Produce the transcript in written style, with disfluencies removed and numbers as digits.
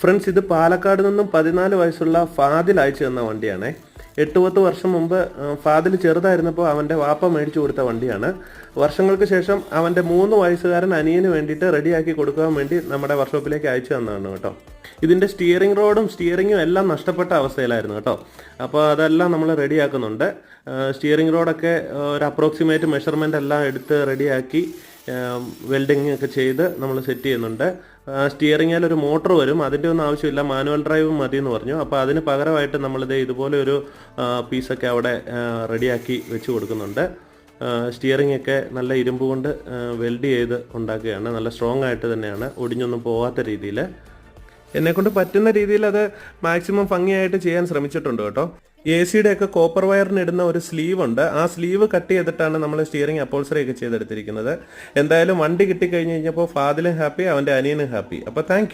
Friends, ഇത് പാലക്കാട് നിന്നും 14 വയസ്സുള്ള ഫാദിൽ അയച്ചു തന്ന വണ്ടിയാണ്. 8-10 വർഷം മുമ്പ് ഫാദിൽ ചെറുതായിരുന്നപ്പോൾ അവൻ്റെ വാപ്പ മേടിച്ചു കൊടുത്ത വണ്ടിയാണ്. വർഷങ്ങൾക്ക് ശേഷം അവൻ്റെ 3 വയസ്സുകാരൻ അനിയന് വേണ്ടിയിട്ട് റെഡിയാക്കി കൊടുക്കാൻ വേണ്ടി നമ്മുടെ വർക്ക്ഷോപ്പിലേക്ക് അയച്ചു തന്നതാണ് കേട്ടോ. ഇതിൻ്റെ സ്റ്റിയറിങ്ങും എല്ലാം നഷ്ടപ്പെട്ട അവസ്ഥയിലായിരുന്നു കേട്ടോ. അപ്പോൾ അതെല്ലാം നമ്മൾ റെഡിയാക്കുന്നുണ്ട്. സ്റ്റിയറിംഗ് റോഡൊക്കെ ഒരു അപ്രോക്സിമേറ്റ് മെഷർമെൻ്റ് എല്ലാം എടുത്ത് റെഡിയാക്കി വെൽഡിങ് ഒക്കെ ചെയ്ത് നമ്മൾ സെറ്റ് ചെയ്യുന്നുണ്ട്. സ്റ്റിയറിങ്ങിൽ ഒരു മോട്ടർ വരും, അതിൻ്റെ ഒന്നും ആവശ്യമില്ല, മാനുവൽ ഡ്രൈവ് മതി എന്ന് പറഞ്ഞു. അപ്പോൾ അതിന് പകരമായിട്ട് നമ്മളിത് ഇതുപോലെ ഒരു പീസൊക്കെ അവിടെ റെഡിയാക്കി വെച്ച് കൊടുക്കുന്നുണ്ട്. സ്റ്റിയറിംഗ് ഒക്കെ നല്ല ഇരുമ്പ് കൊണ്ട് വെൽഡ് ചെയ്ത് ഉണ്ടാക്കുകയാണ്. നല്ല സ്ട്രോങ് ആയിട്ട് തന്നെയാണ്, ഒടിഞ്ഞൊന്നും പോകാത്ത രീതിയിൽ. എന്നെക്കൊണ്ട് പറ്റുന്ന രീതിയിൽ അത് മാക്സിമം ഭംഗിയായിട്ട് ചെയ്യാൻ ശ്രമിച്ചിട്ടുണ്ട് കേട്ടോ. AC-യുടെ ഒക്കെ കോപ്പർ വയറിന് ഇടുന്ന ഒരു സ്ലീവ് ഉണ്ട്. ആ സ്ലീവ് കട്ട് ചെയ്തിട്ടാണ് നമ്മൾ സ്റ്റിയറിംഗ് അപ്പോൾസറി ഒക്കെ ചെയ്തെടുത്തിരിക്കുന്നത്. എന്തായാലും വണ്ടി കിട്ടിക്കഴിഞ്ഞ് കഴിഞ്ഞപ്പോൾ ഫാദിലും ഹാപ്പി, അവൻ്റെ അനിയനും ഹാപ്പി. അപ്പോൾ താങ്ക്